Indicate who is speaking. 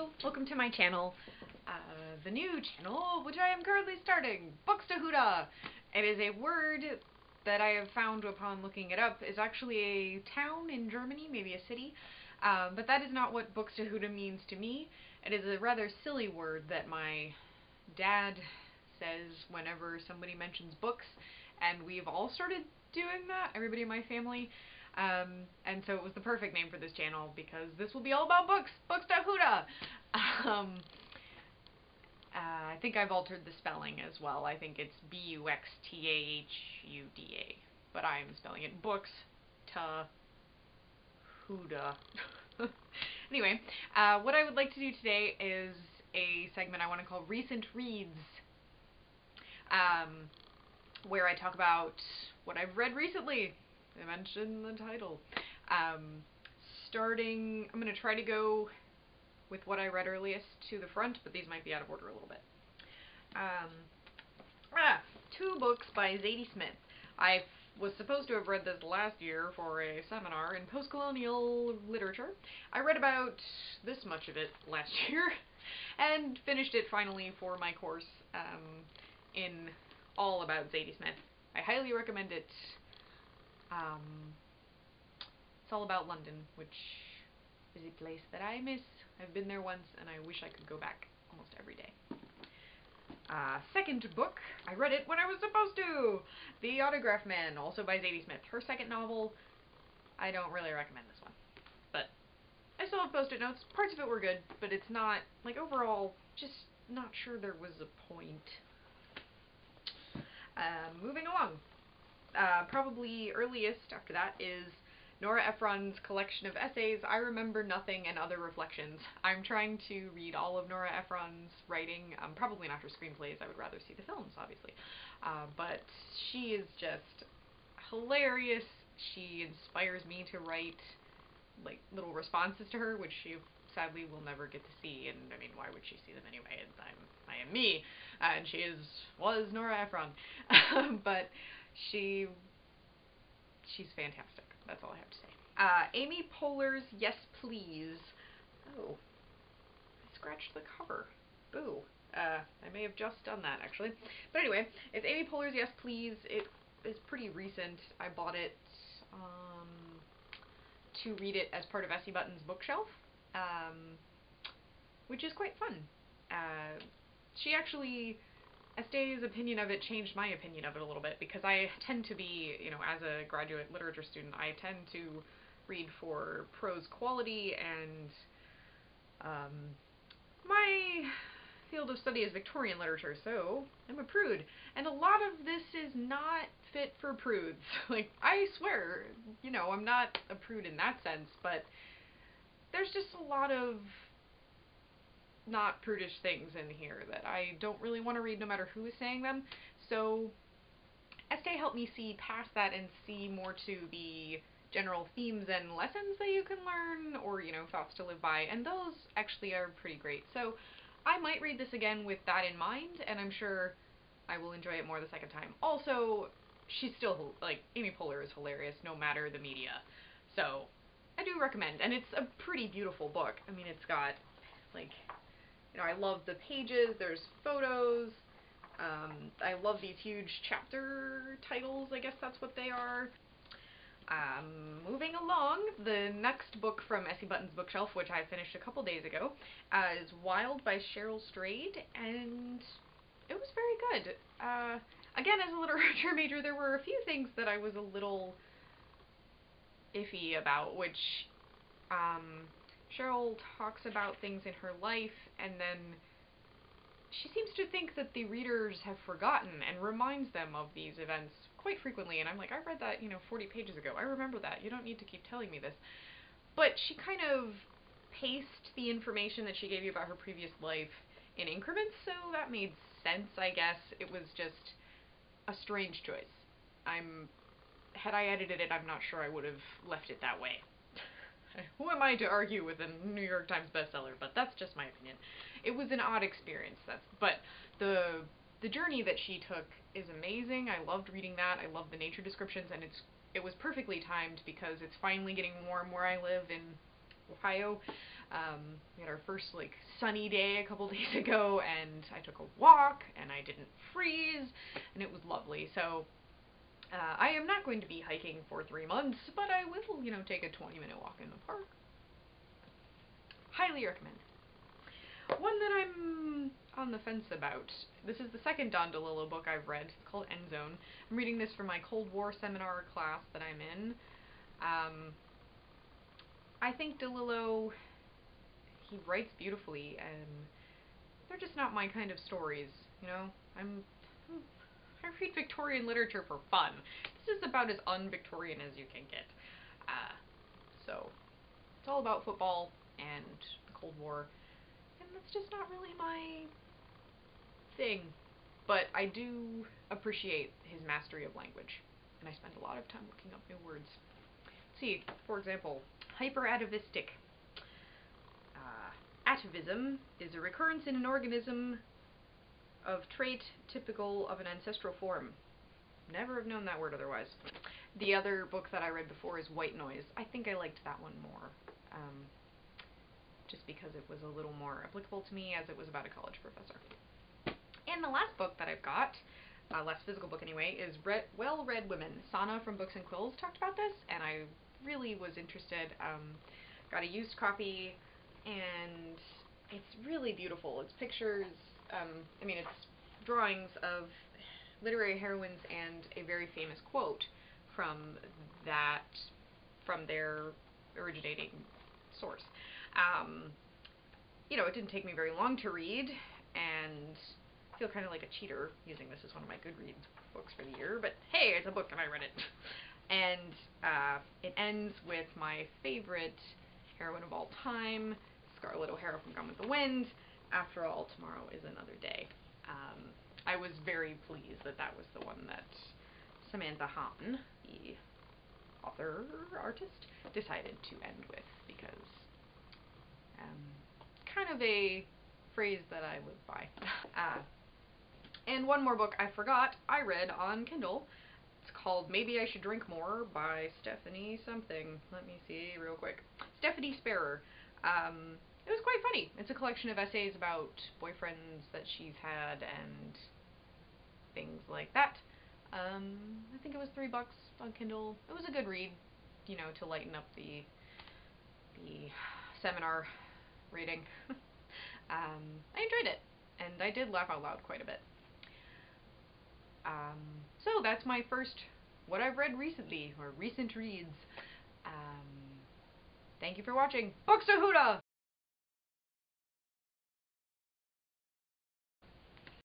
Speaker 1: Hello, welcome to my channel, the new channel, which I am currently starting, Bookstahooda. It is a word that I have found upon looking it up is actually a town in Germany, maybe a city, but that is not what Bookstahooda means to me. It is a rather silly word that my dad says whenever somebody mentions books, and we've all started doing that, everybody in my family. And so it was the perfect name for this channel because this will be all about books. Bookstahooda! I think I've altered the spelling as well. I think it's Buxtahooda, but I am spelling it Bookstahooda. Anyway, what I would like to do today is a segment I want to call Recent Reads, where I talk about what I've read recently. I mentioned the title. I'm going to try to go with what I read earliest to the front, but these might be out of order a little bit. 2 books by Zadie Smith. I was supposed to have read this last year for a seminar in post-colonial literature. I read about this much of it last year, and finished it finally for my course in all about Zadie Smith. I highly recommend it. It's all about London, which is a place that I miss. I've been there once, and I wish I could go back almost every day. Second book, I read it when I was supposed to! The Autograph Man, also by Zadie Smith. Her second novel, I don't really recommend this one. But I still have post-it notes. Parts of it were good, but it's not, like, overall, just not sure there was a point. Moving along. Probably earliest after that is Nora Ephron's collection of essays, I Remember Nothing and Other Reflections. I'm trying to read all of Nora Ephron's writing, probably not her screenplays, I would rather see the films, obviously. But she is just hilarious. She inspires me to write, like, little responses to her, which she sadly will never get to see, and I mean, why would she see them anyway? I am me, and she was Nora Ephron. But she's fantastic. That's all I have to say. Amy Poehler's Yes Please. Oh, I scratched the cover. Boo. I may have just done that, actually. But anyway, it's Amy Poehler's Yes Please. It is pretty recent. I bought it to read it as part of Essie Button's bookshelf, which is quite fun. She actually... Esthé's opinion of it changed my opinion of it a little bit, because I tend to be, you know, as a graduate literature student, I tend to read for prose quality, and my field of study is Victorian literature, so I'm a prude. And a lot of this is not fit for prudes. Like, I swear, you know, I'm not a prude in that sense, but there's just a lot of not prudish things in here that I don't really want to read no matter who is saying them. So Estée helped me see past that and see more to the general themes and lessons that you can learn, or, you know, thoughts to live by, and those actually are pretty great. So I might read this again with that in mind, and I'm sure I will enjoy it more the second time. Also, she's still, like, Amy Poehler is hilarious no matter the media. So I do recommend, and it's a pretty beautiful book. I mean, it's got, like, you know, I love the pages, there's photos, I love these huge chapter titles, I guess that's what they are. Moving along, the next book from Essie Button's bookshelf, which I finished a couple days ago, is Wild by Cheryl Strayed, and it was very good. Again, as a literature major, there were a few things that I was a little iffy about, which, Cheryl talks about things in her life, and then she seems to think that the readers have forgotten and reminds them of these events quite frequently, and I'm like, I read that, you know, 40 pages ago. I remember that. You don't need to keep telling me this. But she kind of paced the information that she gave you about her previous life in increments, so that made sense, I guess. It was just a strange choice. Had I edited it, I'm not sure I would have left it that way. Who am I to argue with a New York Times bestseller, but that's just my opinion. It was an odd experience, but the journey that she took is amazing. I loved reading that. I love the nature descriptions, and it was perfectly timed because it's finally getting warm where I live in Ohio. We had our first like sunny day a couple days ago, and I took a walk, and I didn't freeze, and it was lovely. So I am not going to be hiking for 3 months, but I will, you know, take a 20-minute walk in the park. Highly recommend. One that I'm on the fence about. This is the second Don DeLillo book I've read. It's called End Zone. I'm reading this for my Cold War seminar class that I'm in. I think DeLillo, he writes beautifully, and they're just not my kind of stories, you know? I read Victorian literature for fun. This is about as un-Victorian as you can get. So, it's all about football and the Cold War, and that's just not really my thing. But I do appreciate his mastery of language, and I spend a lot of time looking up new words. Let's see, for example, hyperatavistic. Atavism is a recurrence in an organism of trait typical of an ancestral form. Never have known that word otherwise. The other book that I read before is White Noise. I think I liked that one more, just because it was a little more applicable to me, as it was about a college professor. And the last book that I've got, last physical book anyway, is Well-Read Women. Sana from Books and Quills talked about this, and I really was interested. Got a used copy, and it's really beautiful. It's pictures, I mean, it's drawings of literary heroines and a very famous quote from their originating source. You know, it didn't take me very long to read, and I feel kind of like a cheater using this as one of my Goodreads books for the year, but hey, it's a book and I read it. And it ends with my favorite heroine of all time, Scarlett O'Hara from Gone with the Wind. After all, tomorrow is another day. I was very pleased that that was the one that Samantha Hahn, the author-artist, decided to end with, because kind of a phrase that I live by. And one more book I forgot I read on Kindle. It's called Maybe I Should Drink More by Stephanie something. Let me see real quick. Stephanie Sparer. It was quite funny. It's a collection of essays about boyfriends that she's had and things like that. I think it was $3 on Kindle. It was a good read, you know, to lighten up the seminar reading. I enjoyed it, and I did laugh out loud quite a bit. So that's my first what I've read recently, or recent reads. Thank you for watching. Bookstahooda!